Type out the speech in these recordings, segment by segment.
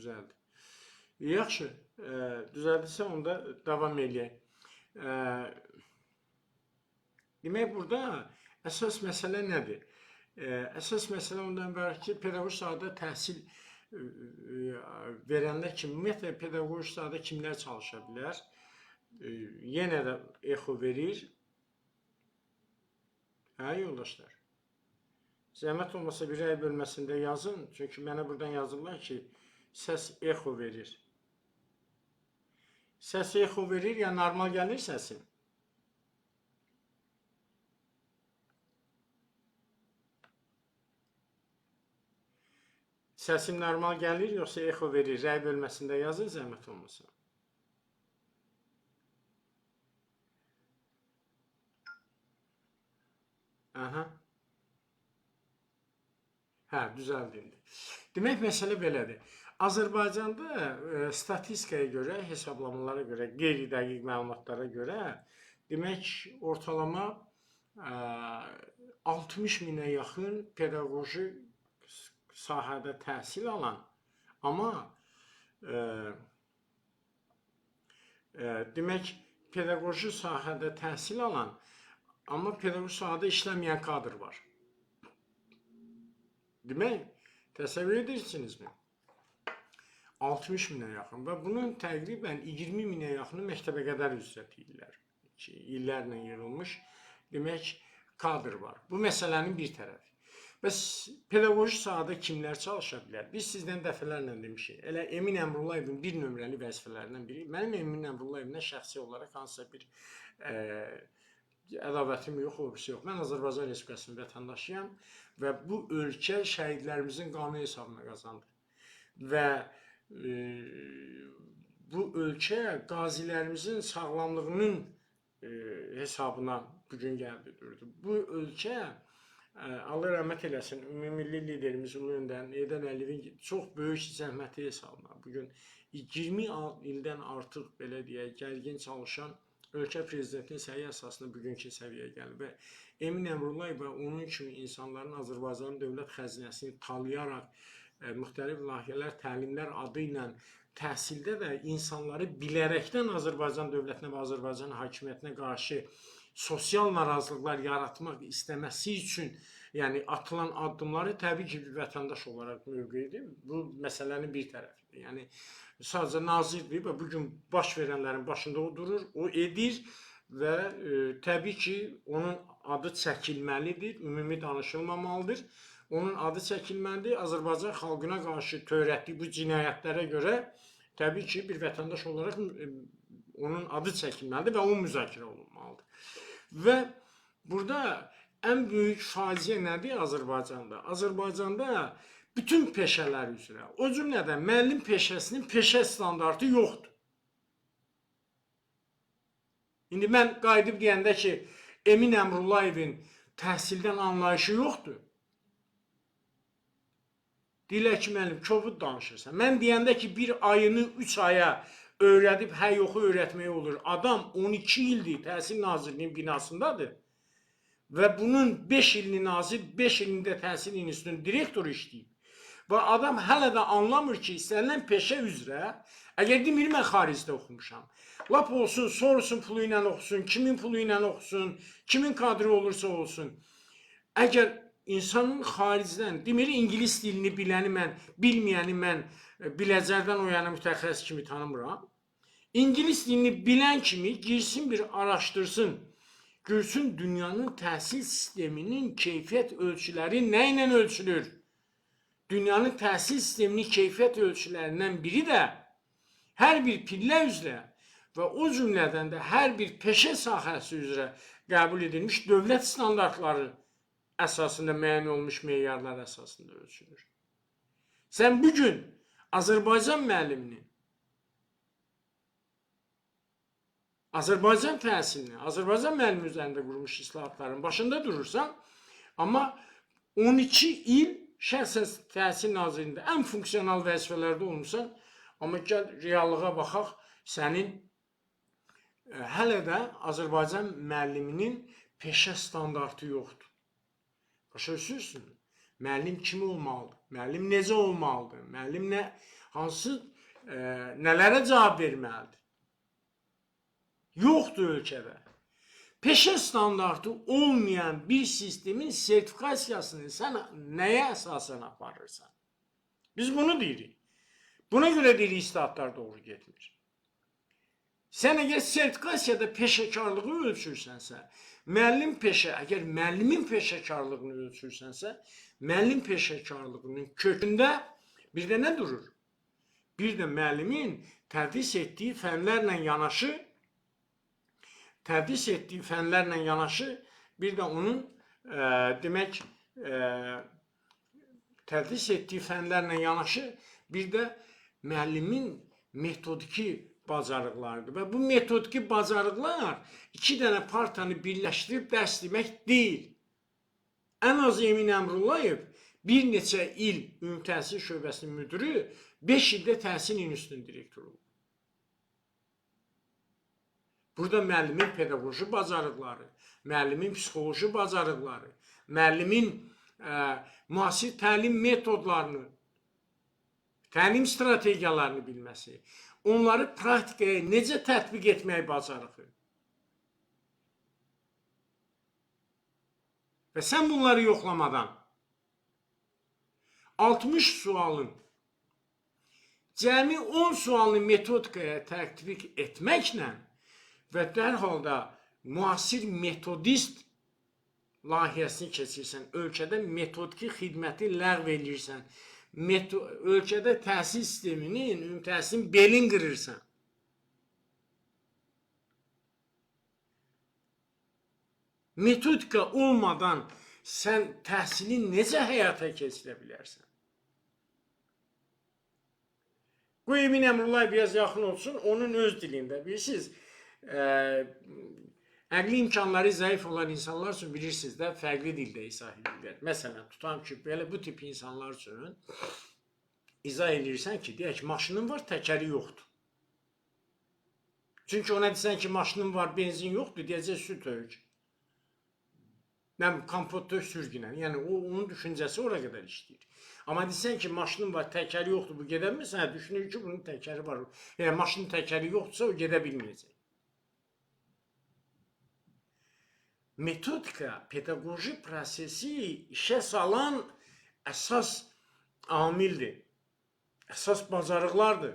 düzəldi. Yaxşı, düzəldirsə onda davam eləyək. Demək, burada əsas məsələ nədir? Əsas məsələ ondan ibarət ki, pedaqoji sahədə təhsil verənlər kimi, ümumiyyətlə, pedaqoji sahədə kimlər çalışa bilər? Yenə də exo verir. Hə, yoldaşlar? Zəhmət olmasa bir rəy bölməsində yazın. Çünki mənə buradan yazırlar ki, səs exo verir. Səs exo verir, ya normal gəlir səsin? Səsim normal gəlir, yoxsa exo verir? Rəy bölməsində yazın, zəhmət olmasa. Aha. Hə, düzəldi indi. Demək, məsələ belədir. Azərbaycanda statistikaya görə, hesablamalara görə, qeyri-dəqiq məlumatlara görə, demək, ortalama 60 minə yaxın pedaqoji sahədə təhsil alan, amma demək, pedaqoji sahədə təhsil alan, amma pedaqoji sahədə işləməyən kadr var. Demək, təsəvvür edirsinizmi? 60 minə yaxın və bunun təqribən 20 minə yaxını məktəbə qədər ücret deyirlər ki, illərlə yığılmış, demək, kadr var. Bu məsələnin bir tərəfi. Bəs pedaqoji sahədə kimlər çalışa bilər? Biz sizdən dəfələrlə demişik. Elə Emin Əmrullayevin bir nömrəli vəzifələrindən biri. Mənim Emin Əmrullayevdən şəxsi olaraq hansısa bir ədavətim yox, obisi yox. Mən Azərbaycan Respublikasının vətəndaşıyam və bu ölkə şəhidlərimizin qanı hesabına qazandı. Və bu ölkə qazilərimizin sağlamlığının hesabına bugün gəldi, durdu. Bu ölkə, Allah rəhmət eləsin, ümummilli liderimiz Ulu Öndər Heydər Əliyevin çox böyük zəhməti hesabına bugün 20 ildən artıq, belə deyək, gərgin çalışan ölkə prezidentinin səyi əsasında bugünkü səviyyəyə gəlib və Emin Əmrullayev və onun kimi insanların Azərbaycanın dövlət xəzinəsini talayaraq müxtəlif layihələr, təlimlər adı ilə təhsildə də insanları bilərəkdən Azərbaycan dövlətinə və Azərbaycan hakimiyyətinə qarşı sosial narazılıqlar yaratmaq istəməsi üçün, yəni atılan addımları təbii ki, bir vətəndaş olaraq mövqeyidir. Bu məsələnin bir tərəfidir. Yəni sadəcə nazirdir və bugün baş verənlərin başında o durur, o edir və təbii ki, onun adı çəkilməlidir, ümumi danışılmamalıdır. Onun adı çəkilməlidir. Azərbaycan xalqına qarşı törətdiyi bu cinayətlərə görə təbii ki, bir vətəndaş olaraq onun adı çəkilməlidir və o müzakirə olunmalıdır. Və burada ən böyük faciə nədir Azərbaycanda? Azərbaycanda bütün peşələr üzrə, o cümlədən müəllim peşəsinin peşə standartı yoxdur. İndi mən qayıdıb deyəndə ki, Emin Əmrullayevin təhsildən anlayışı yoxdur. Deyirlər ki, müəllim, kobud danışırsan. Mən deyəndə ki, bir ayını 3 aya öyrədib hə yoxu öyrətmək olur. Adam 12 ildir Təhsil Nazirliyinin binasındadır və bunun 5 ilini nazir, 5 ilində Təhsil İnstitutunun direktoru işləyib. Və adam hələ də anlamır ki, istənilən peşə üzrə, əgər demir, mən xaricdə oxumuşam. Lap olsun, sorusun pulu ilə oxusun, kimin pulu ilə oxusun, kimin kadri olursa olsun. Əgər insanın xaricdən, demir, İngilis dilini biləni mən, bilməyəni mən biləcərdən o yana mütəxəssis kimi tanımıram. İngilis dilini bilən kimi girsin bir araşdırsın, görsün dünyanın təhsil sisteminin keyfiyyət ölçüləri nə ilə ölçülür? Dünyanın təhsil sisteminin keyfiyyət ölçülərindən biri də hər bir pillə üzrə və o cümlədən də hər bir peşə sahəsi üzrə qəbul edilmiş dövlət standartları əsasında müəyyən olmuş meyarlar əsasında ölçülür. Sən bugün Azərbaycan müəlliminin, Azərbaycan təhsilini, Azərbaycan müəllimi üzərində qurmuş islahatların başında durursan, amma 12 il şəxsən Təhsil Nazirliyində ən funksional vəzifələrdə olmuşsan, amma gəl reallığa baxaq, sənin hələ də Azərbaycan müəlliminin peşə standartı yoxdur. Başa düşürsünüz? Müəllim kim olmalıdır? Müəllim necə olmalıdır? Müəllim nə hansı nələrə cavab verməlidir? Yoxdur ölkədə. Peşə standartı olmayan bir sistemin sertifikasiyasını sən nəyə əsasən aparırsan? Biz bunu deyirik. Buna görə deyirik islahatlar doğru getmir. Sən əgər sertifikasiyada peşəkarlığı ölçürsənsə, əgər müəllimin peşəkarlığını ölçürsənsə, müəllim peşəkarlığının kökündə bir də nə durur? Bir də müəllimin tədris etdiyi fənlərlə yanaşı, bir də onun tədris etdiyi fənlərlə yanaşı, bir də müəllimin metodiki bacarıqlarıdır. Və bu metodiki bacarıqlar iki dənə partiyanı birləşdirib dərs demək deyil. Ən az Emin Əmrullayev bir neçə il ümumi təhsil şöbəsinin müdürü, 5 ildə təhsil institutunun direktoru olub. Burada müəllimin pedaqoji bacarıqları, müəllimin psixoloji bacarıqları, müəllimin müasir təlim metodlarını, təlim strategiyalarını bilməsi, onları praktikaya necə tətbiq etməyi bacarıqı. Və sən bunları yoxlamadan 60 sualın cəmi 10 sualını metodikaya tətbiq etməklə və dərhal da müasir metodist layihəsini keçirsən, ölkədə metodiki xidməti ləğv edirsən, ölkədə təhsil sisteminin, ümumi təhsilin belin qırırsan. Metodika olmadan sən təhsili necə həyata keçirə bilərsən? Bu Emin Əmrullayev biraz yaxın olsun, onun öz dilində. Bilirsiniz, əqli imkanları zəif olan insanlar üçün bilirsiniz də, fərqli dildə izah edirlər. Məsələn, tutam ki, belə bu tip insanlar üçün izah edirsən ki, deyək ki, maşının var, təkəri yoxdur. Çünki ona desən ki, maşının var, benzin yoxdur, deyəcək süt öyük. Kompot tök sürgünən. Yəni, onun düşüncəsi ora qədər işləyir. Amma desən ki, maşının var, təkəri yoxdur, bu gedə bilmir, sən düşünür ki, bunun təkəri var. Yəni, maşının təkəri yoxdursa, o gedə bilməyəcək. Metodika, pedaqoji prosesi işə salan əsas amildir. Əsas bacarıqlardır.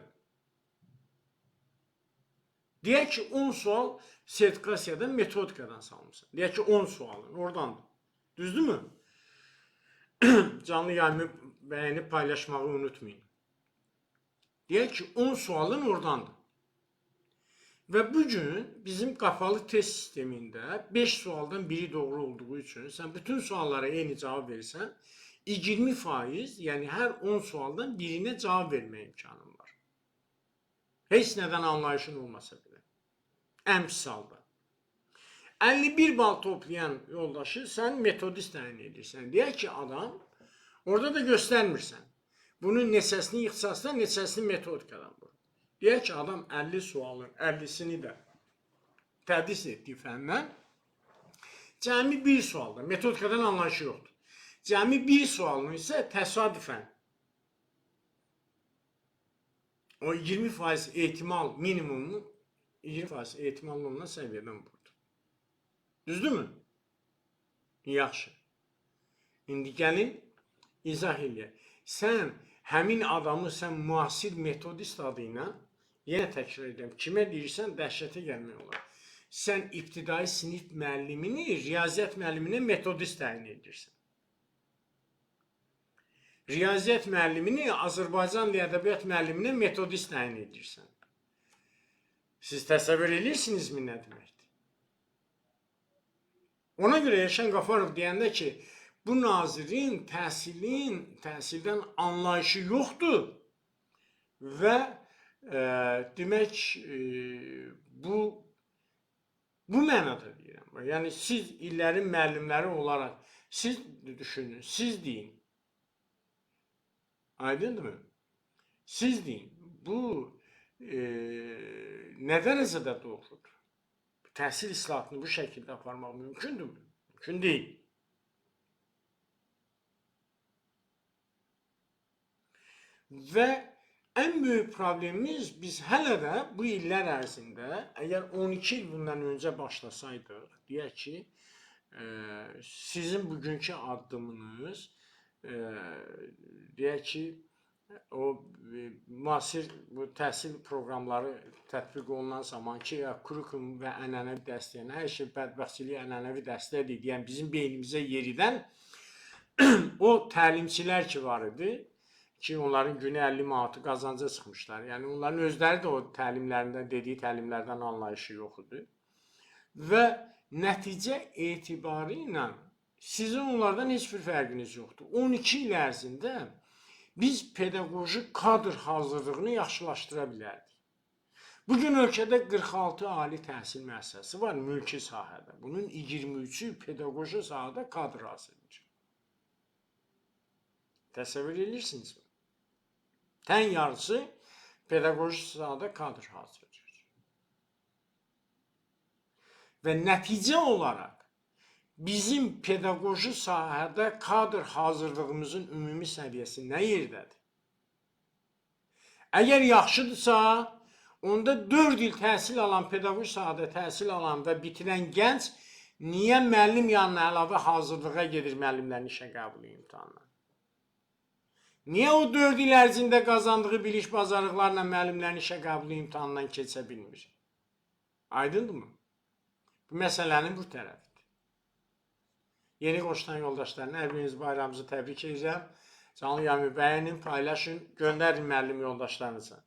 Deyək ki, 10 sual sertifikasiyadan, metodikadan salmışsan. Deyək ki, 10 sualın, oradandır. Düzdürmü? Canlı yayımı bəyənib paylaşmağı unutmayın. Deyək ki, 10 sualın oradandır. Və bugün bizim qapalı test sistemində 5 sualdan biri doğru olduğu üçün sən bütün suallara eyni cavab verirsən, 20%, yəni hər 10 sualdan birinə cavab vermə imkanın var. Heç nədən anlayışın olmasa belə. Ən pis halda. 51 bal toplayan yoldaşı sən metodist təyin edirsən. Deyək ki, adam, orada da göstərmirsən. Bunun neçəsini ixtisasdan, neçəsini metodikadan vurur. Deyək ki, adam 50 sualın 50'sini də tədris etdiyi fəndən cəmi bir sualda, metodikadan anlayışı yoxdur. Cəmi bir sualını isə təsadüfən o 20% ehtimal minimumunu 20% ehtimallı olunan səviyyədən vurdu. Düzdürmü? Yaxşı. İndi gəlin izah eləyək. Sən həmin adamı müasir metodist adı ilə, yenə təkrar edirəm, kimə deyirsən dəhşətə gəlmək olar. Sən ibtidai sinif müəllimini, riyaziyyat müəlliminə metodist təyin edirsən. Riyaziyyat müəllimini Azərbaycan dili ədəbiyyat müəlliminə metodist təyin edirsən. Siz təsəvvür edirsinizmi nə deməkdir? Ona görə Elşən Qafarov deyəndə ki, bu nazirin təhsildən anlayışı yoxdur və demək bu mənada deyirəm. Yəni siz illərin müəllimləri olaraq siz düşünün, siz deyin. Aydındır mı? Siz deyin. Bu nə dərəcədə doğrudur? Təhsil islahatını bu şəkildə aparmaq mümkündür mü? Mümkün deyil. Və En büyük problemimiz biz hələ də bu illər ərzində, əgər 12 il bundan öncə başlasaydıq, deyək ki, sizin bugünkü addımınız, deyək ki, o müasir bu təhsil proqramları tətbiq olunan zaman ki, kurikulum və ənənəvi dəstək, hər şey bədbəxtçilik ənənəvi dəstəkdir deyən bizim beynimizə yeridən o təlimçilər ki var idi, ki onların günü 50 manatı qazanca çıxmışlar. Yəni onların özləri də o təlimlərində, dediyi təlimlərdən anlayışı yox idi. Və nəticə etibarı ilə sizin onlardan heç bir fərqiniz yoxdur. 12 il ərzində biz pedaqoji kadr hazırlığını yaxşılaşdıra bilərdik. Bugün ölkədə 46 ali təhsil müəssisəsi var mülki sahədə. Bunun 23-ü pedaqoji sahədə kadr hazırlayır. Təsəvvür edirsinizmi? Tən yarısı pedaqoji sahədə kadr hazırlayır. Və nəticə olaraq bizim pedaqoji sahədə kadr hazırlığımızın ümumi səviyyəsi nə yerdədir? Əgər yaxşıdırsa, onda 4 il təhsil alan, pedaqoji sahədə təhsil alan və bitirən gənc niyə müəllim yanına əlavə hazırlığa gedir müəllimlərin işə qəbulu imtahanına? Niyə o 4 il ərzində qazandığı biliş bacarıqlarla müəllimlərin işə qəbulu imtahanından keçə bilmir? Aydındırmı? Bu məsələnin bu tərəfidir. Yeni qoşulan yoldaşlarına hər biriniz bayramınızı təbrik edirəm. Canlı yayımı bəyənin, paylaşın, göndərin müəllim yoldaşlarınıza.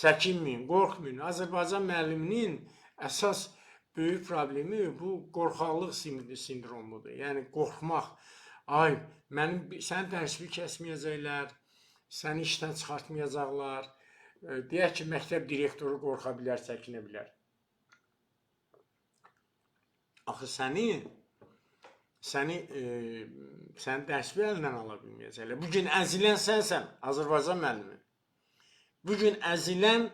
Çəkinməyin, qorxmayın. Azərbaycan müəlliminin əsas böyük problemi bu qorxaqlıq sindromudur. Yəni qorxmaq. Ay, sən dərsini kəsməyəcəklər, səni işdən çıxartmayacaqlar. Deyək ki, məktəb direktoru qorxa bilər, çəkinə bilər. Axı sənin dərsini əlindən ala bilməyəcəklər. Bugün əzilən sənsən, Azərbaycan müəllimi. Bugün əzilən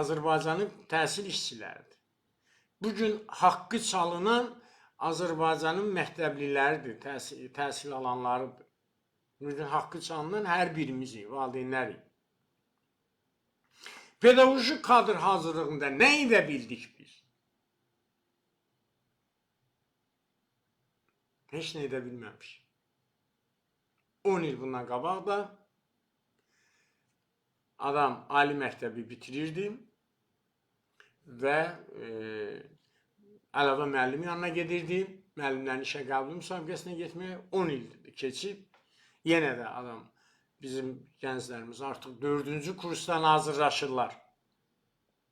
Azərbaycanın təhsil işçiləridir. Bugün haqqı çalınan Azərbaycanın məktəbliləridir, təhsil alanlarıdır. Bugün haqqı çalınan hər birimizik, valideynlərik. Pedaqoji kadr hazırlığında nə edə bildik biz? Heç nə edə bilməmişik. 10 il bundan qabaq da adam ali məktəbi bitirirdi və əlavə müəllim yanına gedirdi, müəllimlərin işə qəbulu müsabiqəsinə getməyə 10 il keçib, yenə də adam, bizim gənclərimiz artıq 4-cü kursdan hazırlaşırlar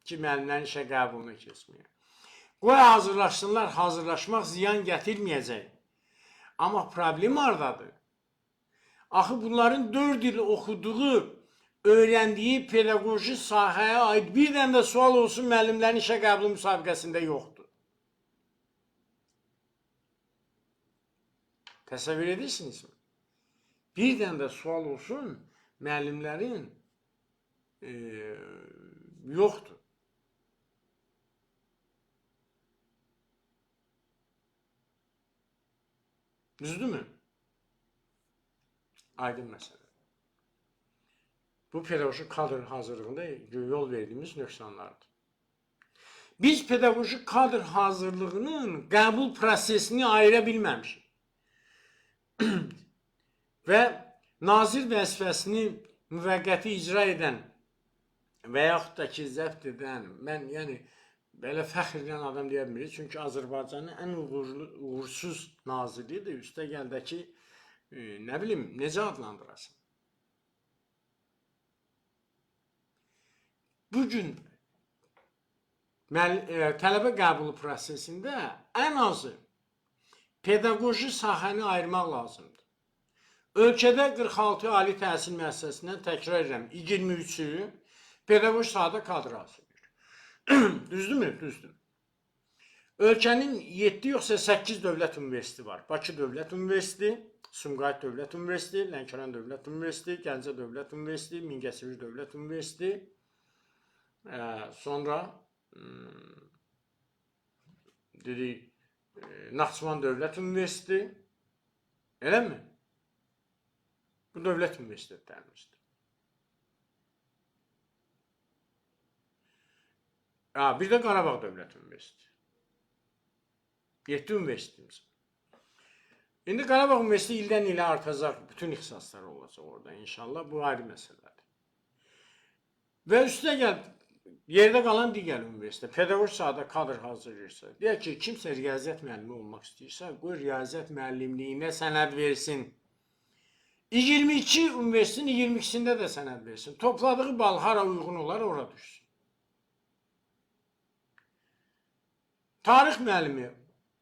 ki, müəllimlərin işə qəbuluna keçməyə. Qoy hazırlaşsınlar, hazırlaşmaq ziyan gətirməyəcək. Amma problem haradadır? Axı bunların 4 il oxuduğu, öyrəndiyi pedaqoji sahəyə aid bir dənə də sual olsun müəllimlərin işə qəbulu müsabiqəsində yoxdur. Təsəvvür edirsinizmi? Bir dənə də sual olsun, müəllimlərin yoxdur. Düzdürmü? Aydın məsələ. Bu pedaqoji kadr hazırlığında yol verdiyimiz nöqsanlardır. Biz pedaqoji kadr hazırlığının qəbul prosesini ayıra bilməmişik. Və nazir vəzifəsini müvəqqəti icra edən və yaxud da ki, zəbt edən, mən yəni belə fəxr edən adam deyə bilmirik. Çünki Azərbaycanın ən uğursuz naziridir. Üstə gəldə ki, nə bilim, necə adlandırasın? Bugün tələbə qəbulu prosesində ən azı pedaqoji sahəni ayırmaq lazımdır. Ölkədə 46 ali təhsil müəssisəsindən təkrar edirəm, 23-ü pedaqoji sahədə kadr hazırlayır. Düzdürmü? Düzdür. Ölkənin 7 yoxsa 8 dövlət universiteti var. Bakı Dövlət Universiteti, Sumqayıt Dövlət Universiteti, Lənkəran Dövlət Universiteti, Gəncə Dövlət Universiteti, Mingəçevir Dövlət Universiteti, sonra dedik Naxçıvan Dövlət Universiteti, eləmi? Bu dövlət universitetlərimizdir. Bir də Qarabağ Dövlət Universiteti. 7 universitetimiz. İndi Qarabağ Universiteti ildən ilə artacaq, bütün ixtisaslar olacaq orada inşallah. Bu ayrı məsələdir. Və üstə gəl, yerdə qalan digər universitet, pedaqoji sahədə kadr hazırlayırsa, deyək ki, kimsə riyaziyyat müəllimi olmaq istəyirsə, qoy riyaziyyat müəllimliyinə sənəd versin. 22 universitetin 22-sində də sənəd versin. Topladığı bal hara uyğun olar, ora düşsün. Tarix müəllimi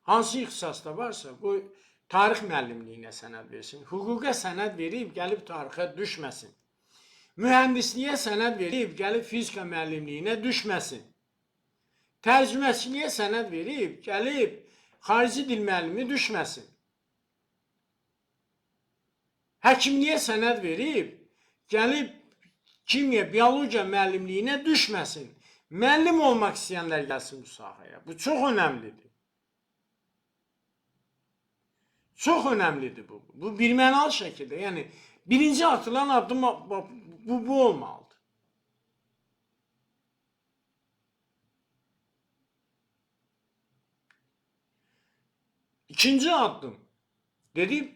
hansı ixtisasda varsa, qoy tarix müəllimliyinə sənəd versin. Hüquqa sənəd verib, gəlib tarixə düşməsin. Mühəndisliyə sənəd verib, gəlib fizika müəllimliyinə düşməsin. Tərcüməçiliyə sənəd verib, gəlib xarici dil müəllimi düşməsin. Həkimliyə sənəd verib, gəlib kimya, biologiya müəllimliyinə düşməsin. Müəllim olmaq istəyənlər gəlsin bu sahəyə. Bu çox önəmlidir. Çox önəmlidir bu. Bu birmənalı şəkildə. Yəni, birinci atılan addım bu olmalıdır. İkinci addım, dedik,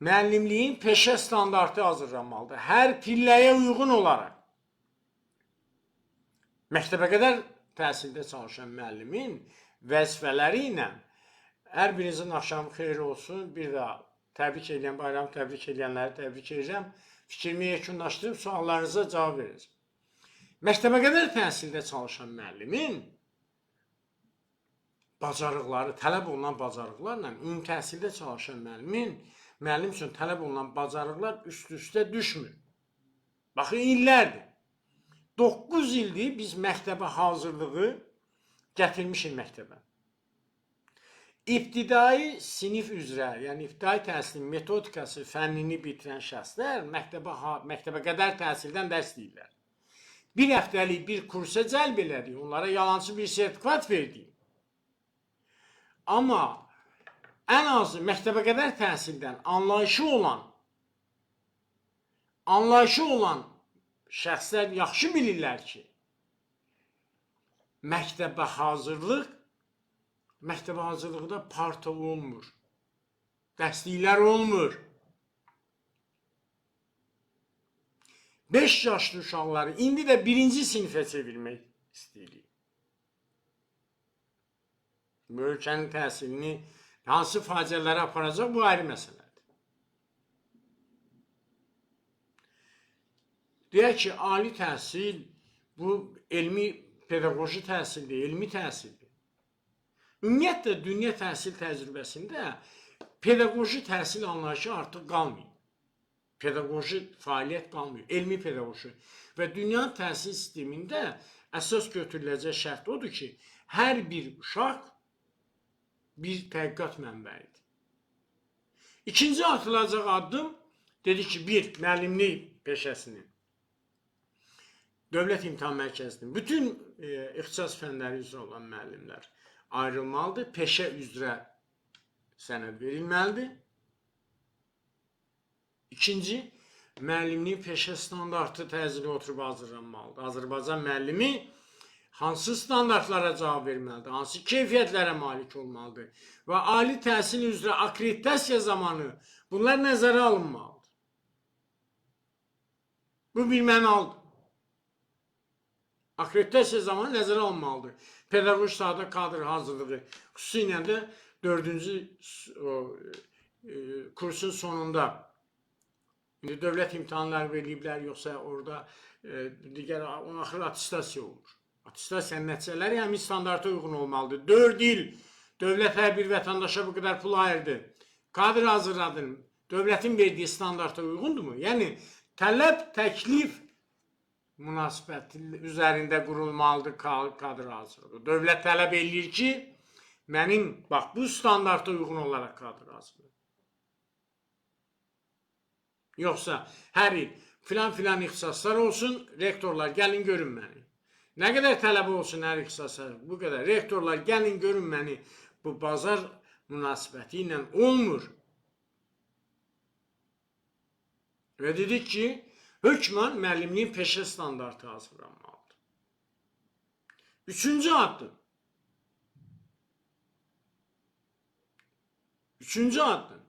müəllimliyin peşə standartı hazırlanmalıdır. Hər pilləyə uyğun olaraq. Məktəbə qədər təhsildə çalışan müəllimin vəzifələri ilə hər birinizin axşamı xeyir olsun. Bir daha təbrik edirəm, bayramı təbrik edənləri təbrik edirəm. Fikrimi yekunlaşdırıb suallarınıza cavab verəcəm. Məktəbə qədər təhsildə çalışan müəllimin bacarıqları, tələb olunan bacarıqlarla ümumi təhsildə çalışan müəllim üçün tələb olunan bacarıqlar üst-üstə düşmür. Baxın, illərdir. 9 ildir biz məktəbə hazırlığı gətirmişik məktəbə. İbtidai sinif üzrə, yəni ibtidai təhsilin metodikası, fənnini bitirən şəxslər məktəbə qədər təhsildən dərs deyirlər. Bir həftəlik bir kursa cəlb elədik, onlara yalancı bir sertifikat verdik. Amma ən azı məktəbə qədər təhsildən anlayışı olan şəxslər yaxşı bilirlər ki, məktəbə hazırlıqda parta olmur, dərsliklər olmur. 5 yaşlı uşaqları indi də birinci sinifə çevirmək istəyirik. Bu ölkənin təhsilini hansı faciələrə aparacaq, bu ayrı məsələdir. Deyək ki, ali təhsil, bu elmi pedaqoji təhsildir, elmi təhsildir. Ümumiyyətlə, dünya təhsil təcrübəsində pedaqoji təhsil anlayışı artıq qalmıyor. Pedaqoji fəaliyyət qalmıyor, elmi pedaqoji. Və dünya təhsil sistemində əsas götürüləcək şərt odur ki, hər bir uşaq bir təhqiqat mənbəyidir. İkinci atılacaq addım, dedik ki, bir, müəllimlik peşəsinin, Dövlət İmtahan Mərkəzinin bütün ixtisas fənləri üzrə olan müəllimlər ayrılmalıdır, peşə üzrə sənəd verilməlidir. İkinci, müəllimliyin peşə standartı təzyiqə oturub hazırlanmalıdır. Azərbaycan müəllimi hansı standartlara cavab verməlidir, hansı keyfiyyətlərə malik olmalıdır və ali təhsil üzrə akreditasiya zamanı bunlar nəzərə alınmalıdır. Bu bilməlidir. Akreditasiya zamanı nəzərə alınmalıdır. Pedaqoji sahədə kadr hazırlığı, xüsusilə də 4-cü kursun sonunda dövlət imtahanları veriliblər, yoxsa orada digər axır attestasiya olur. Attestasiyanın nəticələri həmin standarta uyğun olmalıdır. 4 il dövlət hər bir vətəndaşa bu qədər pul ayırdı. Kadr hazırladın, dövlətin verdiyi standarta uyğundurmu? Yəni, tələb, təklif münasibəti üzərində qurulmalıdır kadr hazırlığı. Dövlət tələb eləyir ki, mənim, bax, bu standarta uyğun olaraq kadr hazırlığı. Yoxsa hər il filan ixtisaslar olsun, rektorlar gəlin görün məni. Nə qədər tələb olsun hər ixtisaslar, bu qədər. Rektorlar gəlin görün məni, bu bazar münasibəti ilə olmur. Və dedik ki, hökmən müəllimliyin peşə standartı hazırlanmalıdır. Üçüncü addım. Üçüncü addım.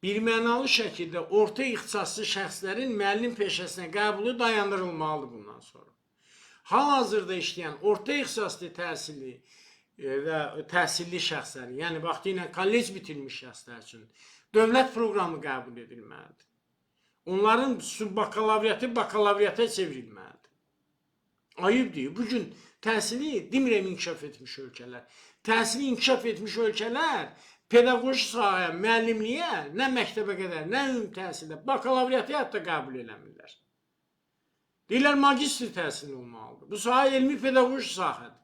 Birmənalı şəkildə orta ixtisaslı şəxslərin müəllim peşəsinə qəbulu dayandırılmalıdır bundan sonra. Hal-hazırda işləyən orta ixtisaslı təhsilli və təhsilli şəxslər, yəni vaxtı ilə kollec bitirmiş şəxslər üçün dövlət proqramı qəbul edilməlidir. Onların subbakalavriyatı bakalavriyata çevrilməlidir. Ayıbdır. Bugün təhsili demirəm inkişaf etmiş ölkələr. Təhsili inkişaf etmiş ölkələr pedaqoji sahəyə, müəllimliyə, nə məktəbə qədər, nə ümumi təhsildə, bakalavriyatı hətta qəbul eləmirlər. Deyirlər, magistr təhsili olmalıdır. Bu sahə elmi pedaqoji sahədir.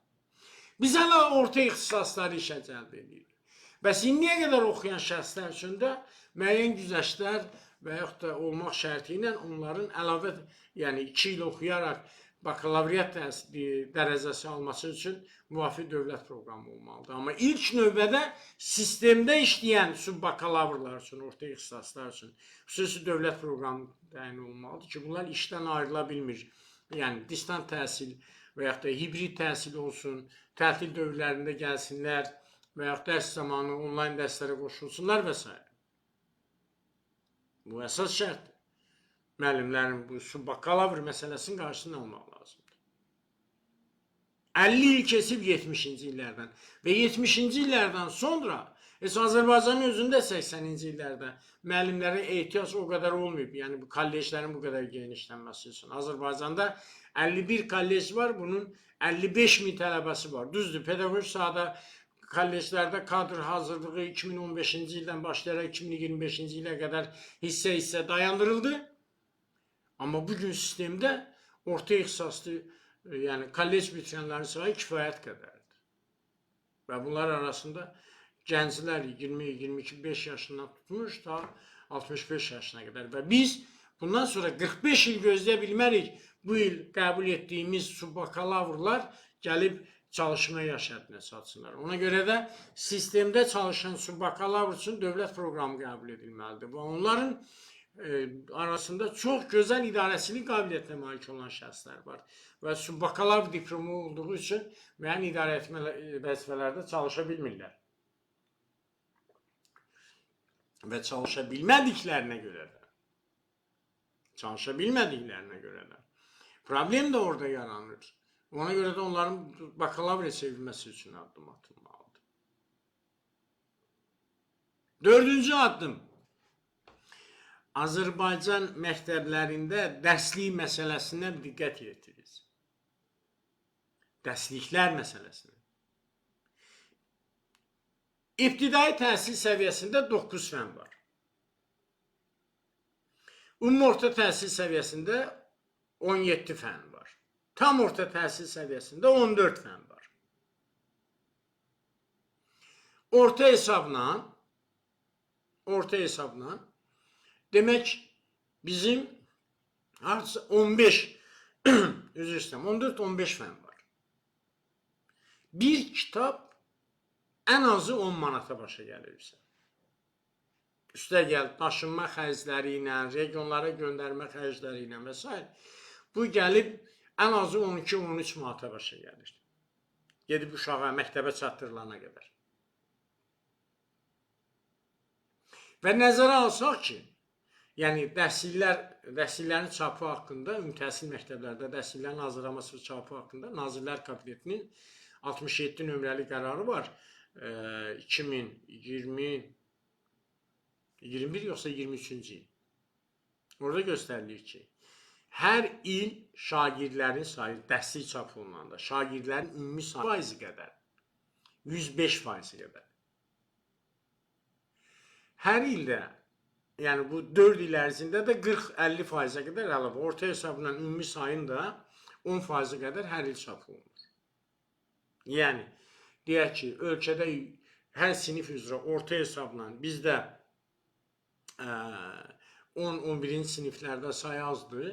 Biz hələ orta ixtisasları işə cəlb edirik. Bəs indiyə qədər oxuyan şəxslər üçün də müəyyən güzəştlər və yaxud da olmaq şərti ilə onların əlavə, yəni 2 il oxuyaraq bakalavriyat dərəcəsi alması üçün müvafiq dövlət proqramı olmalıdır. Amma ilk növbədə sistemdə işləyən subbakalavrlar üçün, orta ixtisaslar üçün xüsusi dövlət proqramı təyin olmalıdır ki, bunlar işdən ayrıla bilmir. Yəni distant təhsil və yaxud da hibrid təhsil olsun, tətil dövrlərində gəlsinlər və yaxud dərs zamanı onlayn dərslərə qoşulsunlar və s. Bu əsas şərtdir. Müəllimlərin bu subbakalavr məsələsinin qarşısını almaq lazımdır. 50 il keçib 70-ci illərdən və 70-ci illərdən sonra Azərbaycanın özündə 80-ci illərdə müəllimlərə ehtiyac o qədər olmayıb. Yəni bu kolleclərin bu qədər genişlənməsi üçün. Azərbaycanda 51 kollec var, bunun 55 min tələbəsi var. Düzdür, pedaqoji sahədə kolleclərdə kadr hazırlığı 2015-ci ildən başlayaraq 2025-ci ilə qədər hissə dayandırıldı. Amma bugün sistemdə orta ixtisaslı, yəni kollec bitirənlərin sayı kifayət qədərdir. Və bunlar arasında gənclər 20-25 yaşından tutmuş ta 65 yaşına qədər. Və biz bundan sonra 45 il gözləyə bilmərik bu il qəbul etdiyimiz subbakalavrlar gəlib çalışma yaş həddinə çatsınlar. Ona görə də sistemdə çalışan subbakalavr üçün dövlət proqramı qəbul edilməlidir. Və onların arasında çox gözəl idarəçilik qabiliyyətinə malik olan şəxslər var. Və subbakalavr diplomu olduğu üçün müəyyən idarə etmə vəzifələrdə çalışa bilmirlər. Və çalışa bilmədiklərinə görə də problem də orada yaranır. Ona görə də onların bakalavrə çevrilməsi üçün addım atılmalıdır. Dördüncü addım. Azərbaycan məktəblərində dərslik məsələsinə diqqət yetirir. Dərsliklər məsələsinə. İbtidai təhsil səviyyəsində 9 fən var. Ümumi orta təhsil səviyyəsində 17 fən var. Tam orta təhsil səviyyəsində 14 fən var. Orta hesabla demək, bizim 15, üzr istəyirəm, 14-15 fən var. Bir kitab ən azı 10 manata başa gəlirsə. Üstəgəl daşınma xərcləri ilə, regionlara göndərmə xərcləri ilə və s. Bu gəlib ən azı 12-13 manata başa gəlir. Gedib uşağa, məktəbə çatdırılana qədər. Və nəzərə alsaq ki, yəni dərsliklərin çapı haqqında, ümumi təhsil məktəblərdə dərsliklərin hazırlanması və çapı haqqında Nazirlər Kabinetinin 67 nömrəli qərarı var. 2021 yoxsa 23-cü il. Orada göstərilir ki, hər il şagirdlərin sayı, dərslik çapı olunanda, şagirdlərin ümumi sayı faizi qədər, 105% qədər. Hər ildə, yəni bu 4 il ərzində də 40-50%-ə qədər əlavə. Orta hesabla ümumi sayın da 10% qədər hər il çapı olunur. Yəni, deyək ki, ölkədə hər sinif üzrə orta hesabla bizdə 10-11-ci siniflərdə sayı azdır.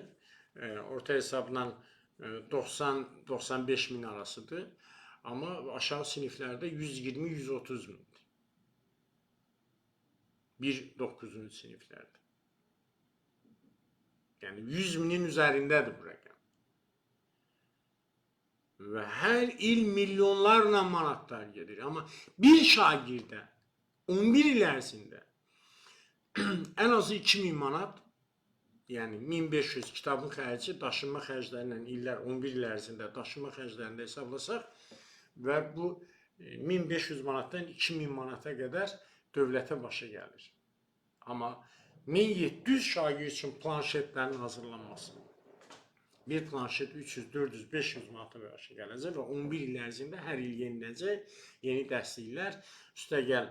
Orta hesabla 90-95 min arasıdır. Amma aşağı siniflərdə 120-130 mindir. 1-9-cu siniflərdə. Yəni 100 minin üzərindədir bu rəqəm. və hər il milyonlarla manatlar gedir. Amma bir şagirdə 11 il ərzində ən azı 2000 manat, yəni 1500 kitabın xərci, daşınma xərclərlə illər 11 il ərzində daşınma xərclərində hesablasaq və bu 1500 manatdan 2000 manata qədər dövlətə başa gəlir. Amma 1700 şagird üçün planşetlərin hazırlanması, bir planşet 300, 400, 500 manata başa gələcək və 11 il ərzində hər il yenilənəcək, yeni dərsliklər, üstəgəl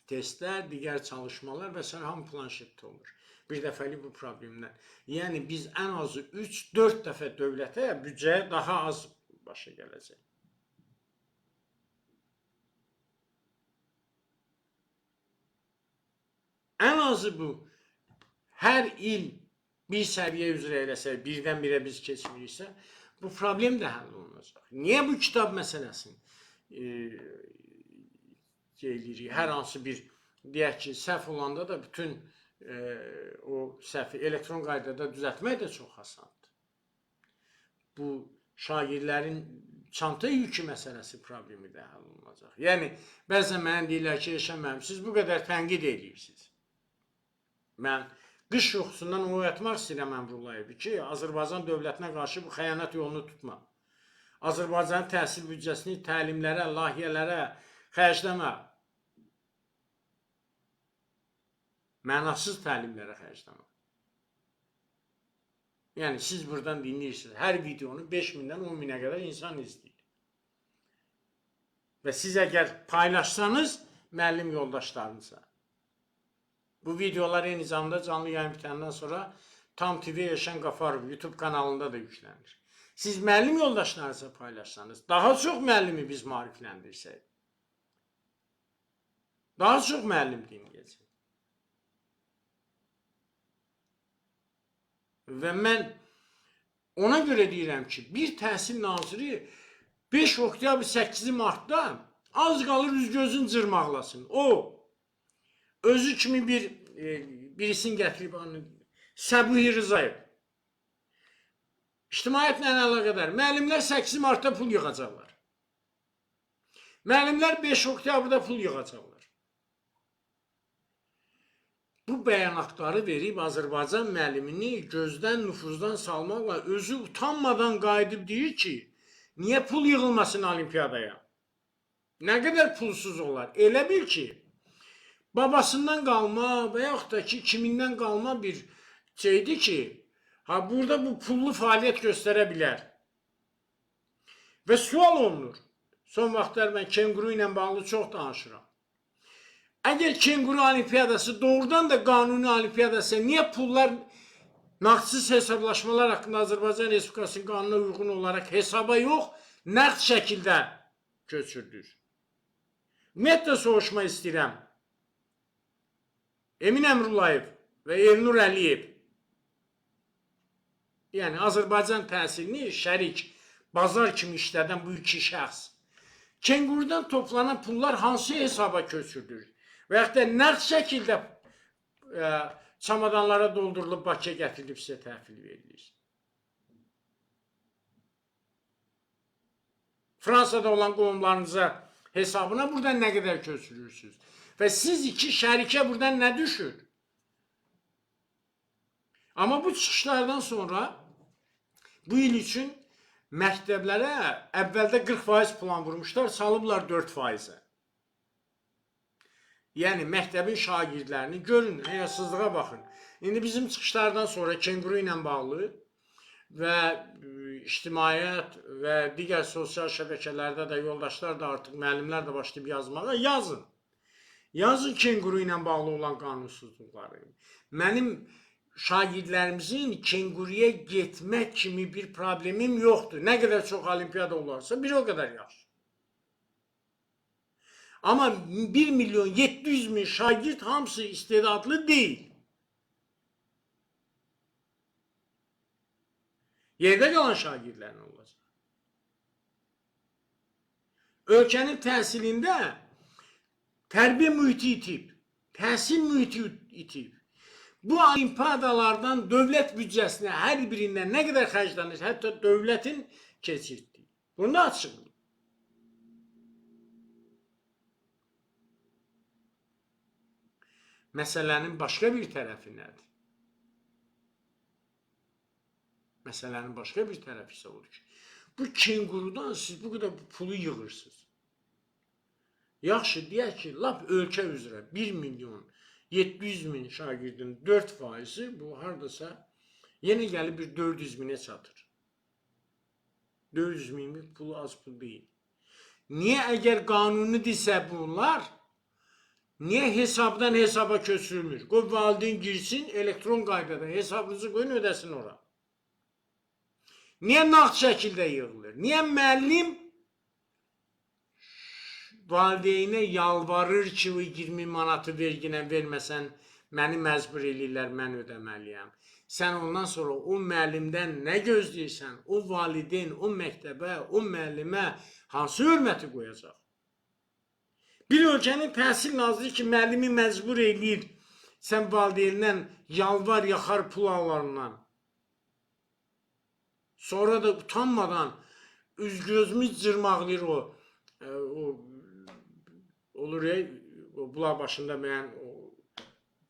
testlər, digər çalışmalar və s. hamı planşetdə olur. Bir dəfəlik bu problemdən. Yəni biz ən azı 3-4 dəfə dövlətə, büdcəyə daha az başa gələcək. Ən azı bu, hər il bir səviyyə üzrə eləsək, birdən-birə biz keçmiriksə, bu problem də həll olunacaq. Niyə bu kitab məsələsini deyirik? Hər hansı bir, deyək ki, səhv olanda da bütün o səhvi elektron qaydada düzəltmək də çox asandır. Bu, şagirdlərin çanta yükü məsələsi problemi də həll olunacaq. Yəni, bəzən mənə deyirlər ki, yaşamayım, siz bu qədər tənqid edirsiniz. Mən qış yoxusundan oyatmaq istəyirəm Əmrullayevi ki, Azərbaycan dövlətinə qarşı bu xəyanət yolunu tutma. Azərbaycanın təhsil büdcəsini təlimlərə, layihələrə xərcləmə. Mənasız təlimlərə xərcləmə. Yəni, siz buradan dinləyirsiniz. Hər videonu 5000-dən 10.000-ə qədər insan izləyir. Və siz əgər paylaşsanız, müəllim yoldaşlarınıza. Bu videolar eyni zamanda canlı yayın bitəndən sonra Tam TV Eşən Qafarov YouTube kanalında da yüklənir. Siz müəllim yoldaşlarınızla paylaşsanız, daha çox müəllimi biz maarifləndirsək, daha çox müəllim dinləyəcək. Və mən ona görə deyirəm ki, bir təhsil naziri 5 oktyabr 8 martda az qalır üz-gözün cırmaqlasın. O, özü kimi birisini gətirib, Səbuhi Rızayev. İctimaiyyətlə əlaqədar. Müəllimlər 8 martda pul yığacaqlar. Müəllimlər 5 oktyabırda pul yığacaqlar. Bu bəyanatları verib Azərbaycan müəllimini gözdən, nüfuzdan salmaqla özü utanmadan qayıdıb deyir ki, niyə pul yığılmasın olimpiyadaya? Nə qədər pulsuz olar? Elə bil ki, babasından qalma və yaxud da ki, kimindən qalma bir şeydir ki, burada bu pullu fəaliyyət göstərə bilər. Və sual olunur. Son vaxtlar mən kenguru ilə bağlı çox danışıram. Əgər kenguru olimpiyadası doğrudan da qanuni olimpiyadası, niyə pullar nağdsız hesablaşmalar haqqında Azərbaycan Respublikasının qanuna uyğun olaraq hesaba yox, nəqd şəkildə köçürdür? Ümumiyyətlə soruşmaq istəyirəm. Emin Əmrullayev və Elnur Əliyev, yəni Azərbaycan təhsilini şərik, bazar kimi işlədən bu iki şəxs, kengurudan toplanan pullar hansı hesaba köçürdür? Və yaxud da nəqd şəkildə çamadanlara doldurulub Bakıya gətirilib sizə təhvil verilir. Fransada olan qohumlarınıza hesabına buradan nə qədər köçürürsünüz? Və siz iki şərikə buradan nə düşür? Amma bu çıxışlardan sonra bu il üçün məktəblərə əvvəldə 40% plan vurmuşlar, salıblar 4%-ə. Yəni, məktəbin şagirdlərini görün, həyasızlığa baxın. İndi bizim çıxışlardan sonra kenguru ilə bağlı və ictimaiyyət və digər sosial şəbəkələrdə də yoldaşlar da artıq, müəllimlər də başlayıb yazmağa, yazın. Yazın kenguru ilə bağlı olan qanunsuzluqları. Mənim şagirdlərimizin kenguruya getmək kimi bir problemim yoxdur. Nə qədər çox olimpiyada olarsa, bir o qədər yaxşı. Amma 1.700.000 şagird hamısı istedadlı deyil. Yerdə qalan şagirdlərin olacaq. Ölkənin təhsilində tərbiyə mühiti itib, təhsil mühiti itib. Bu olimpiyadalardan dövlət büdcəsinə hər birindən nə qədər xərclənir, hətta dövlətin keçirtdiyi. Bunu da açıqlayın. Məsələnin başqa bir tərəfi nədir? Məsələnin başqa bir tərəfi isə odur ki, bu kenqurudan siz bu qədər pulu yığırsınız. Yaxşı, deyək ki, lap ölkə üzrə 1 milyon 700 min şagirdin 4%, bu haradasa yenə gəlib bir 400 minə çatır. 400 min pulu az pul deyil. Niyə əgər qanunidirsə bunlar, niyə hesabdan hesaba köçürülmür? Qoy valideyn girsin, elektron qaydada hesabınızı qoyun, ödəsin ora. Niyə nağd şəkildə yığılır? Niyə müəllim valideynə yalvarır ki, o 20 manatı verginə verməsən, məni məcbur eləyirlər, mən ödəməliyəm. Sən ondan sonra o müəllimdən nə gözləyirsən, o valideyn, o məktəbə, o müəllimə hansı hörməti qoyacaq? Bir ölkənin təhsil naziri ki, müəllimi məcbur eləyir, sən valideyndən yalvar, yaxar pul alandan. Sonra da utanmadan üz-gözümüz cırmaqlayır o olur ya, o bunlar başında mən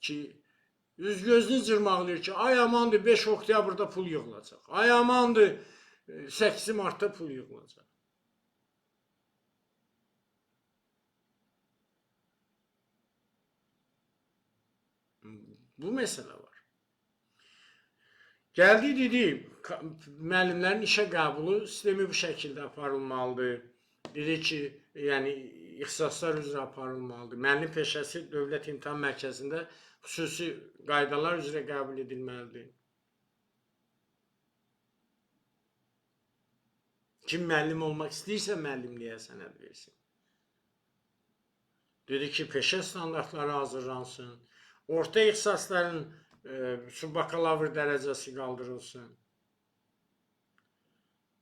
ki, üz-gözünü cırmaqlayır ki, ay amandır 5 oktyabrda pul yığılacaq, ay amandır 8 martda pul yığılacaq. Bu məsələ var. Gəldi, dedi, müəllimlərin işə qəbulu sistemi bu şəkildə aparılmalıdır. Dedi ki, yəni ixtisaslar üzrə aparılmalıdır. Müəllim peşəsi Dövlət İmtahan Mərkəzində xüsusi qaydalar üzrə qəbul edilməlidir. Kim müəllim olmaq istəyirsə müəllimliyə sənəd versin. Dedi ki, peşə standartları hazırlansın. Orta ixtisasların bakalavr dərəcəsi qaldırılsın.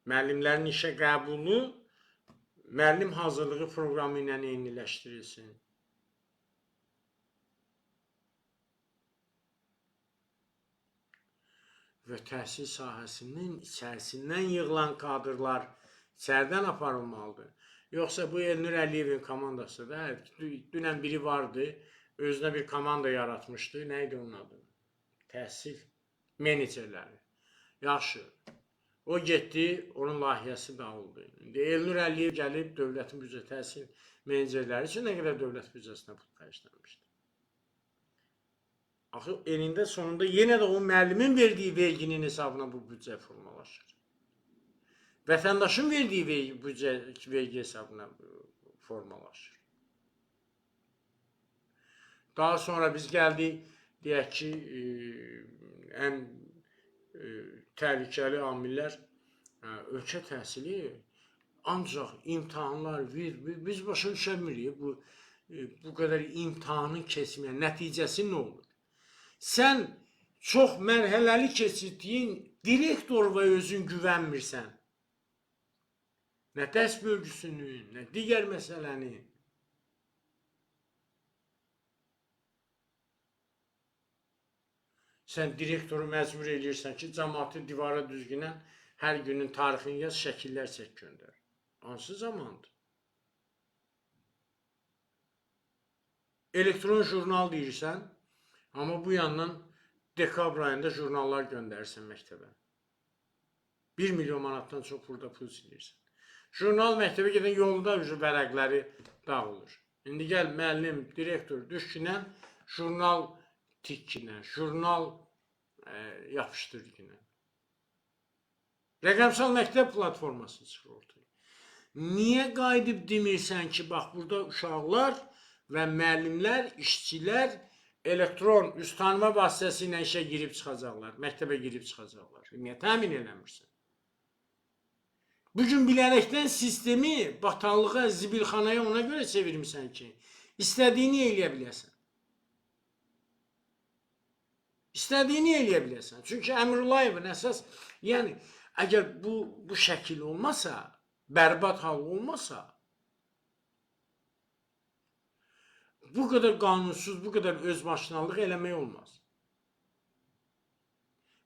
Müəllimlərin işə qəbulu müəllim hazırlığı proqramı ilə eyniləşdirilsin. Və təhsil sahəsinin içərisindən yığılan kadrlar içərdən aparılmalıdır. Yoxsa bu Elnur Əliyevin komandası da, dünən biri vardı, özünə bir komanda yaratmışdı. Nə idi onun adı? Təhsil menecerləri. Yaxşı. O getdi, onun layihəsi dağıldı. İndi Elnur Əliyev gəlib dövlətin büdcə təhsil menecerləri üçün nə qədər dövlət büdcəsinə pul xərclənmişdi. Axı elində sonunda yenə də o müəllimin verdiyi verginin hesabına bu büdcə formalaşır. Vətəndaşın verdiyi vergi hesabına formalaşır. Daha sonra biz gəldik, deyək ki, ən təhlükəli amillər ölkə təhsili ancaq imtahanlar biz başa düşəmirik. Bu qədər imtahanın keçməyə nəticəsi nə olur? Sən çox mərhələli keçirdiyin direktor və özün güvənmirsən. Nə dərs bölgüsünün, nə digər məsələni. Sən direktoru məcbur edirsən ki, cəmaatı divara düzgünən hər günün tarixini yaz, şəkillər çək göndər. Hansı zamandır? Elektron jurnal deyirsən, amma bu yandan dekabr ayında jurnallar göndərirsən məktəbə. 1 milyon manatdan çox burada pul silirsən. Jurnal məktəbə gedən yolda vərəqləri dağılır. İndi gəl müəllim, direktor düşkünən jurnal tikkinə, jurnal yapışdırginə. Rəqəmsal məktəb platforması çıxır ortaya. Niyə qayıdıb demirsən ki, bax, burada uşaqlar və müəllimlər, işçilər elektron üz tanıma vasitəsi ilə işə girib çıxacaqlar, məktəbə girib çıxacaqlar. Niyə təmin eləmirsən? Bugün bilərəkdən sistemi batallığa, zibilxanaya ona görə çevirmirsən ki, istədiyini eləyə biləsən. İstədiyini eləyə biləsən. Çünki Əmrullayevin əsas, yəni, əgər bu şəkil olmasa, bərbad hal olmasa, bu qədər qanunsuz, bu qədər özbaşınalıq eləmək olmaz.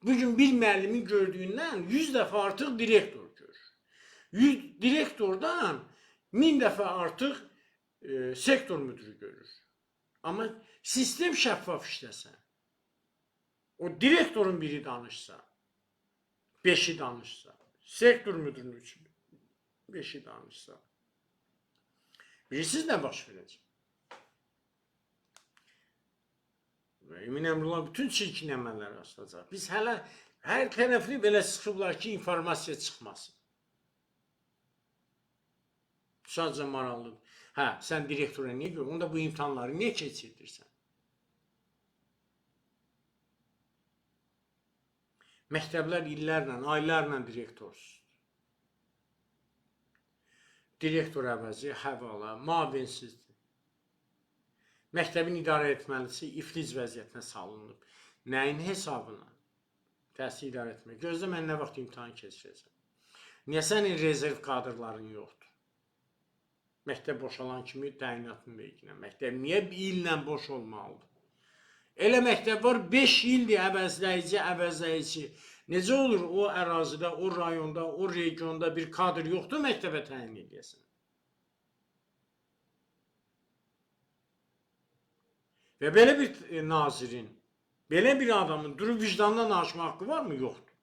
Bugün bir müəllimin gördüyündən 100 dəfə artıq direktor görür. Direktordan 1000 dəfə artıq sektor müdürü görür. Amma sistem şəffaf işləsə, o direktorun biri danışsa, 5'i danışsa, sektor müdürünün üçün 5'i danışsa, bilirsiniz nə baş verəcək? Emin Əmrullah bütün çirkin əməlləri rastlayacaq. Biz hələ hər tərəfli belə sıxıblar ki, informasiya çıxmasın. Sadəcə marallıdır. Hə, sən direktora niyə görürsən? Onda bu imtahanları niyə keçirdirsən? Məktəblər illərlə, aylarla direktorsuz. Direktor əvəzi, həvala, müavinsizdir. Məktəbin idarə etməlisi iflic vəziyyətinə salınıb. Nəyin hesabına? Təhsil idarə etmək. Gözlə mən nə vaxt imtahan keçirəcəm. Niyə sənin rezerv kadrların yoxdur? Məktəb boşalan kimi təyinatını verginə. Məktəb niyə bir illə boş olmalıdır? Elə məktəb var 5 ildir əvəzləyici. Necə olur o ərazidə, o rayonda, o regionda bir kadr yoxdur məktəbə təyin edəsən? Və belə bir nazirin, belə bir adamın durub vicdanla danışma haqqı var mı? Yoxdur.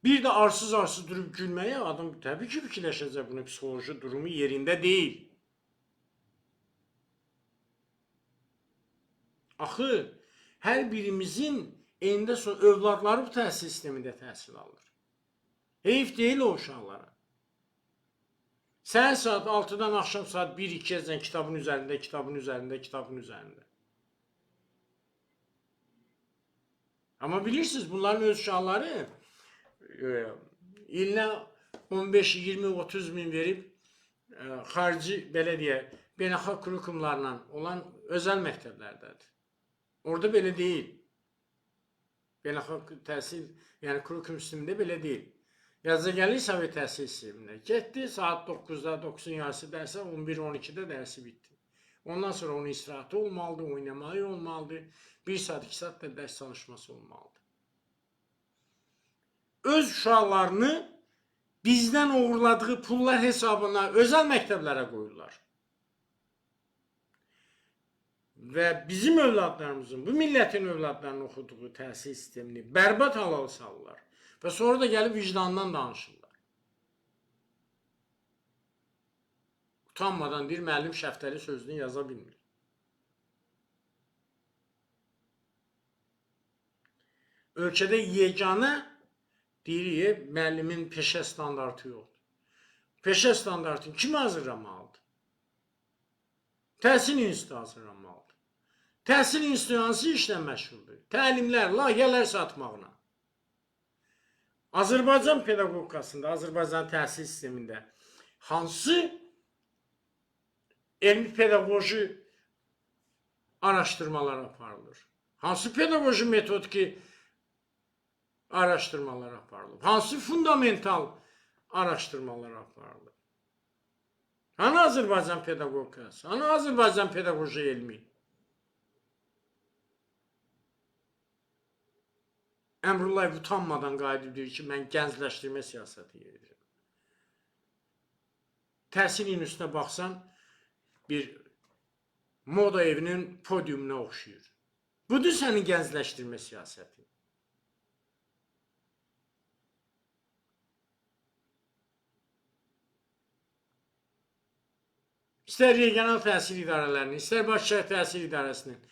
Bir də arsız durub gülməyə adam təbii ki fikirləşəcək, bunun psixoloji durumu yerində deyil. Axı, hər birimizin enində son övladları bu təhsil sistemində təhsil alır. Heyf deyil o uşaqlara. Səhər saat 6-dan axşam saat 1-2-yə kitabın üzərində. Amma bilirsiniz, bunların öz uşaqları ilinə 15, 20, 30 min verib xarici, belə deyək, beynəlxalq kurikulumlarla olan özəl məktəblərdədir. Orada belə deyil. Beynəlxalq təhsil, yəni kurikulum sistemində belə deyil. Yazda gəlir Sovet təhsil sistemində. Getdi, saat 9-da, 9-un yarısı dərsə, 11-12-də dərsi bitdi. Ondan sonra onun istirahatı olmalıdır, oynamalı olmalıdır. 1 saat, 2 saat da dərs çalışması olmalıdır. Öz uşaqlarını bizdən uğurladığı pullar hesabına özəl məktəblərə qoyurlar. Və bizim övladlarımızın, bu millətin övladlarının oxuduğu təhsil sistemini bərbad halal salırlar. Və sonra da gəlib vicdandan danışırlar. Utanmadan bir müəllim şəftəli sözünü yaza bilmir. Ölkədə yeganə deyirik, müəllimin peşə standartı yoxdur. Peşə standartını kim hazırlamalıdır? Təhsil institutu hazırlamalıdır. Təhsil institutu hansı işlə məşğuldur? Təlimlər, layihələr satmaqla. Azərbaycan pedaqogikasında, Azərbaycan təhsil sistemində hansı elmi pedaqoji araşdırmalar aparılır? Hansı pedaqoji metodiki araşdırmalar aparılır? Hansı fundamental araşdırmalar aparılır? Hani Azərbaycan pedaqogikası? Hani Azərbaycan pedaqoji elmi? Əmrullayev utanmadan qayıdıb deyir ki, mən gəncləşdirmə siyasəti yeridirəm. Təhsil institutuna baxsan, bir moda evinin podiumuna oxşuyur. Budur sənin gəncləşdirmə siyasəti. İstər regional təhsil idarələrinin, istər Bakı təhsil idarəsinin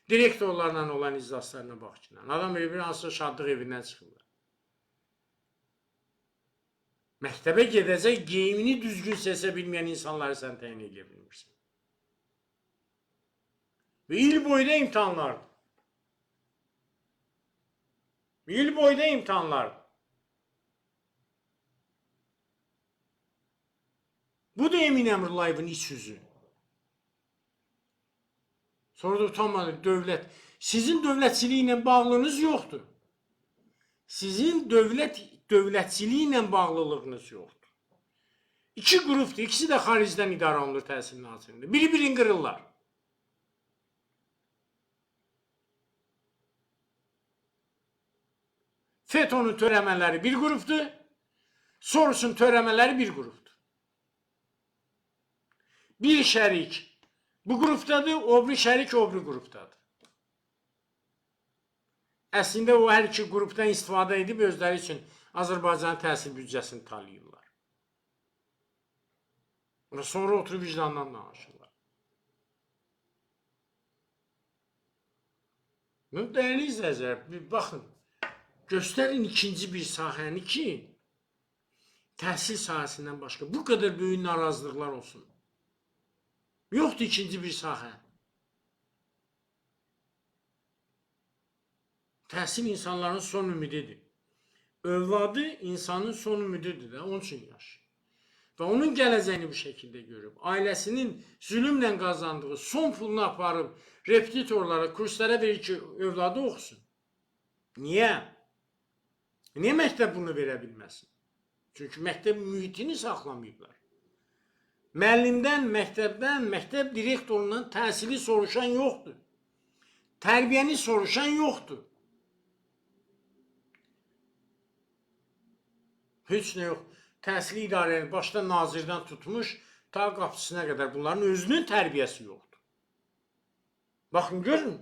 direktorlarla olan iclaslarına bax ki, adam bir hansısa şadlıq evindən çıxırlar. Məktəbə gedəcək geyimini düzgün seçə bilməyən insanları sən təyin edə bilmirsən. Və il boyda imtahanlardır. İl boyda imtahanlardır. Bu da Emin Əmrullayevin iç yüzü. Sonra da utanmadı dövlət. Sizin dövlətçiliklə bağlılığınız yoxdur. Sizin dövlətçiliklə bağlılığınız yoxdur. İki qrupdur. İkisi də xaricdən idarə olunur təhsil nazirində. Biri-birini qırırlar. FETÖ'nün törəmənləri bir qrupdur. Sorusun törəmələri bir qrupdur. Bir şərik bu qrupdadır, o bir şərik o bir qrupdadır. Əslində o hər iki qrupdan istifadə edib özləri üçün Azərbaycanın təhsil büdcəsini talayırlar. Və sonra oturub vicdandan danışırlar. Dəyərli izləyicilər, baxın, göstərin ikinci bir sahəni ki, təhsil sahəsindən başqa bu qədər böyük narazılıqlar olsun. Yoxdur ikinci bir sahə. Təhsil insanların son ümididir. Övladı insanın son ümididir də, onun üçün yaşayır. Və onun gələcəyini bu şəkildə görüb, ailəsinin zülümlə qazandığı son pulunu aparıb repetitorlara, kurslara verir ki, övladı oxusun. Niyə? Niyə məktəb bunu verə bilməsin? Çünki məktəb mühitini saxlamayıblar. Müəllimdən, məktəbdən, məktəb direktorundan təhsili soruşan yoxdur. Tərbiyəni soruşan yoxdur. Heç nə yox. Təhsili idarənin başda nazirdən tutmuş, ta qapısına qədər bunların özünün tərbiyəsi yoxdur. Baxın, görün.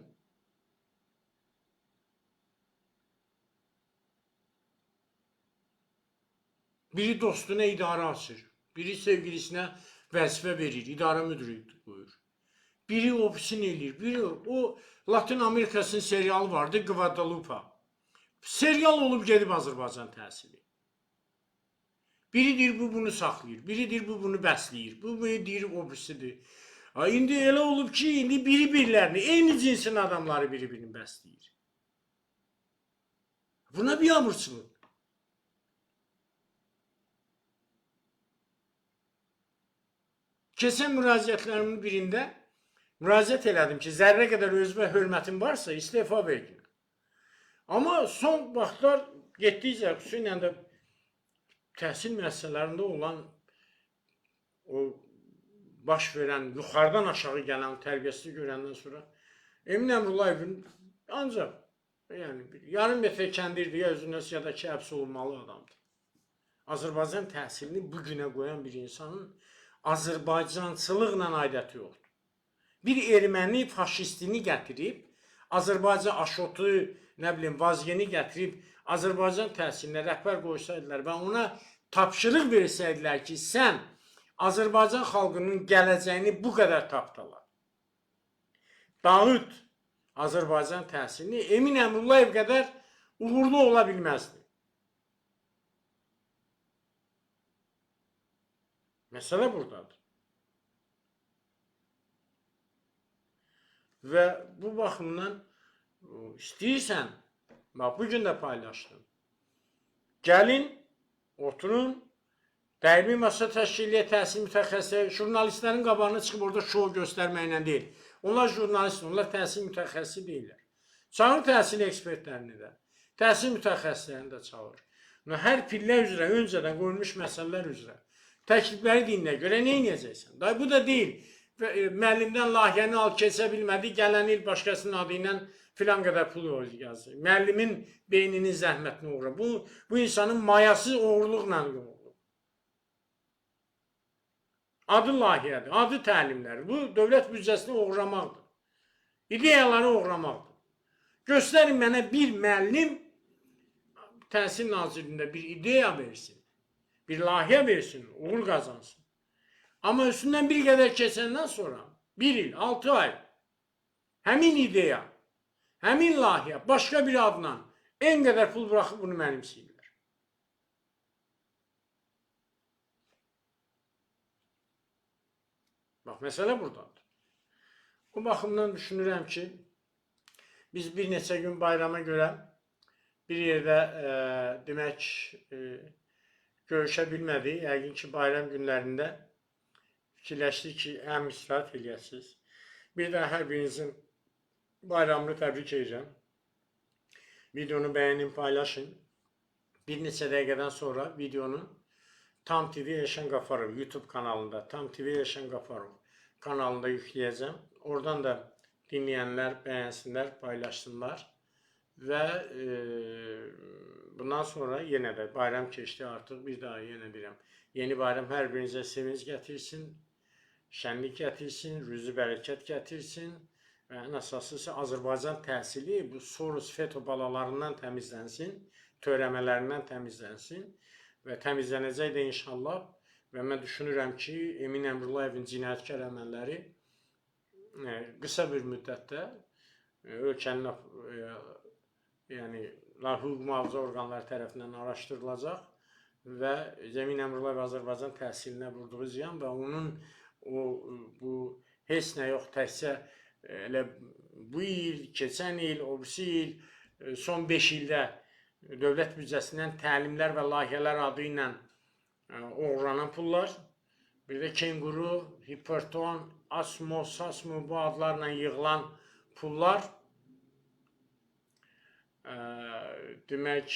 Biri dostuna idarə açır. Biri sevgilisinə vəzifə verir, idarə müdürü qoyur. Biri ofisin eləyir, biri o Latin Amerikasının serialı vardı, Guadalupe. Serial olub gedib Azərbaycan təhsili. Biri deyir, bu bunu saxlayır, biri deyir, bu bunu bəsləyir, bu deyir, ofisidir. İndi elə olub ki, indi biri birilərini, eyni cinsin adamları biri-birini bəsləyir. Buna bir abırçılıq. Keçən müraciətlərimin birində müraciət elədim ki, zərrə qədər özümə hörmətim varsa istefa verdim. Amma son vaxtlar getdikcə, xüsusilə də təhsil müəssisələrində olan o baş verən, yuxarıdan aşağı gələn tərbiyəsini görəndən sonra Emin Əmrullayevin ancaq yarım metrə kəndirdir, ya özünə ya da ki, həbs olunmalı adamdır. Azərbaycan təhsilini bu günə qoyan bir insanın Azərbaycançılıqla aidiyyəti yoxdur. Bir erməni faşistini gətirib, Azərbaycan aşotu, nə bilim, vazgeni gətirib, Azərbaycan təhsilinə rəhbər qoysaydılar və ona tapşırıq versəydilər ki, sən Azərbaycan xalqının gələcəyini bu qədər tapdalar. Dağıt Azərbaycan təhsilini Emin Əmrullayev qədər uğurlu ola bilməzdi. Məsələ buradadır. Və bu baxımdan istəyirsən, bax, bugün də paylaşdım. Gəlin, oturun, dəimi masa təşkil edə təhsil mütəxəssisləri, jurnalistlərin qabağına çıxıb orada şou göstərməklə deyil. Onlar jurnalist, onlar təhsil mütəxəssisi deyirlər. Çağır təhsil ekspertlərini də, təhsil mütəxəssislərini də çağır. Hər pillə üzrə, öncədən qoyulmuş məsələlər üzrə təklifləri dinlə görə nə edəcəksən? Bu da deyil. Müəllimdən layihəni al, keçə bilmədi, gələn il başqasının adı ilə filan qədər pul yazır. Müəllimin beyninin zəhmətini uğra. Bu insanın mayası oğurluqla yoğurulur. Adı layihədir, adı təlimləri. Bu, dövlət büdcəsini oğurlamaqdır. İdeyaları oğurlamaqdır. Göstərin mənə bir müəllim Təhsil Nazirliyində bir ideya versin. Bir layihə versin, uğur qazansın. Amma üstündən bir qədər keçəndən sonra, 1 il, 6 ay, həmin ideya, həmin layihə, başqa bir adla en qədər pul bıraxıb bunu mənimsəyirlər. Bax, məsələ buradadır. Bu baxımdan düşünürəm ki, biz bir neçə gün bayrama görə bir yerdə demək görüşə bilmədik. Yəqin ki, bayram günlərində fikirləşdik ki, həm istirahət eləyəsiniz. Bir də hər birinizin bayramını təbrik edirəm. Videonu bəyənin, paylaşın. Bir neçə dəqiqədən sonra videonu Tam TV Elşən Qafarov YouTube kanalında, Tam TV Elşən Qafarov kanalında yükləyəcəm. Oradan da dinləyənlər bəyənsinlər, paylaşsınlar və bundan sonra yenə də bayram keçdi artıq. Bir daha yenə deyirəm. Yeni bayram hər birinizə sevinç gətirsin, şənlik gətirsin, rüzi bərəkət gətirsin. Və ən əsaslısı Azərbaycan təhsili bu Soros FETÖ balalarından təmizlənsin, törəmələrindən təmizlənsin və təmizlənəcək də inşallah. Və mən düşünürəm ki, Emin Əmrullayevin cinayətkar əməlləri qısa bir müddətdə ölkənin yəni hüquq mühafizə orqanları tərəfindən araşdırılacaq və Emin Əmrullayev Azərbaycan təhsilinə vurduğu ziyan və onun bu heç nə yox, təkcə elə bu il, keçən il, o birisi il, son 5 ildə dövlət büdcəsindən təlimlər və layihələr adı ilə oğurlanan pullar, bir də kenguru, hiperton, asmo, sasmo bu adlarla yığılan pullar, demək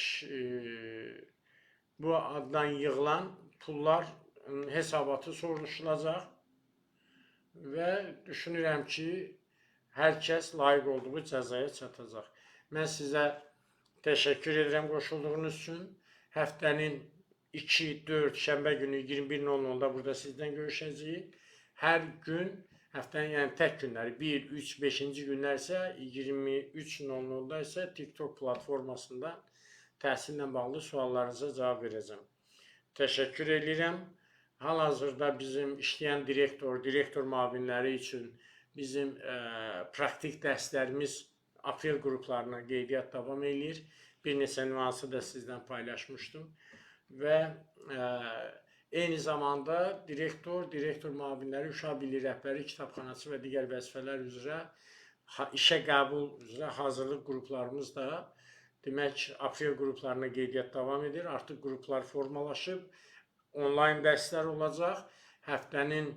bu addan yığılan pullar hesabatı soruşulacaq və düşünürəm ki, hər kəs layiq olduğu cəzaya çatacaq. Mən sizə təşəkkür edirəm qoşulduğunuz üçün. Həftənin 2-4 şənbə günü 21:00-da burada sizdən görüşəcəyik. Hər gün, həftənin yəni tək günləri 1, 3, 5-ci günlər isə 23:00-da isə TikTok platformasında təhsillə bağlı suallarınıza cavab verəcəm. Təşəkkür edirəm. Hal-hazırda bizim işləyən direktor müavinləri üçün bizim praktik dərslərimiz aprel qruplarına qeydiyyat davam edir. Bir neçə nüansı da sizdən paylaşmışdım. Və eyni zamanda direktor müavinləri, uşaq birliyi rəhbəri, kitabxanaçı və digər vəzifələr üzrə işə qəbul üzrə hazırlıq qruplarımız da demək aprel qruplarına qeydiyyat davam edir. Artıq qruplar formalaşıb, onlayn dərslər olacaq. Həftənin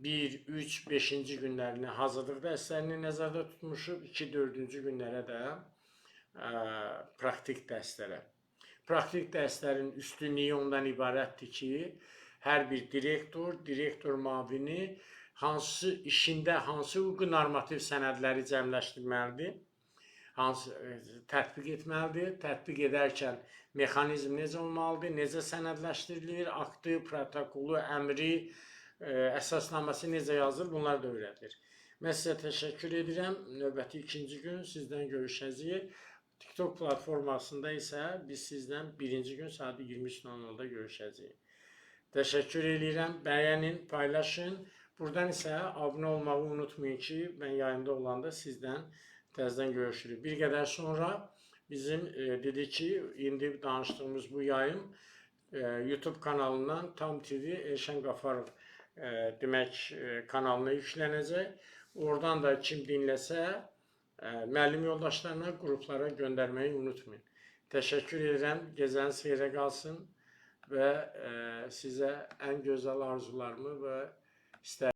1, 3, 5-ci günlərini hazırlıq dərslərini nəzərdə tutmuşuq, 2-4-cü günlərə də praktik dərslərə. Praktik dərslərin üstünlüyü ondan ibarətdir ki, hər bir direktor müavini işində hansı hüquqi normativ sənədləri cəmləşdirməlidir, tətbiq etməlidir, tətbiq edərkən mexanizm necə olmalıdır, necə sənədləşdirilir, aktı, protokolu, əmri, əsasnaməsi necə yazılır, bunlar da öyrədilir. Mən sizə təşəkkür edirəm. Növbəti 2-ci gün sizdən görüşəcəyik. TikTok platformasında isə biz sizdən 1-ci gün saat 23:00-da görüşəcəyik. Təşəkkür edirəm. Bəyənin, paylaşın. Buradan isə abunə olmağı unutmayın ki, mən yayında olanda sizdən təzədən görüşürük. Bir qədər sonra bizim dedi ki, indi danışdığımız bu yayım YouTube kanalından Tam TV Elşən Qafarov demək kanalına yüklənəcək. Oradan da kim dinləsə müəllim yoldaşlarına, qruplara göndərməyi unutmayın. Təşəkkür edirəm. Gecəniz xeyrə qalsın və sizə ən gözəl arzularımı və istəyirəm.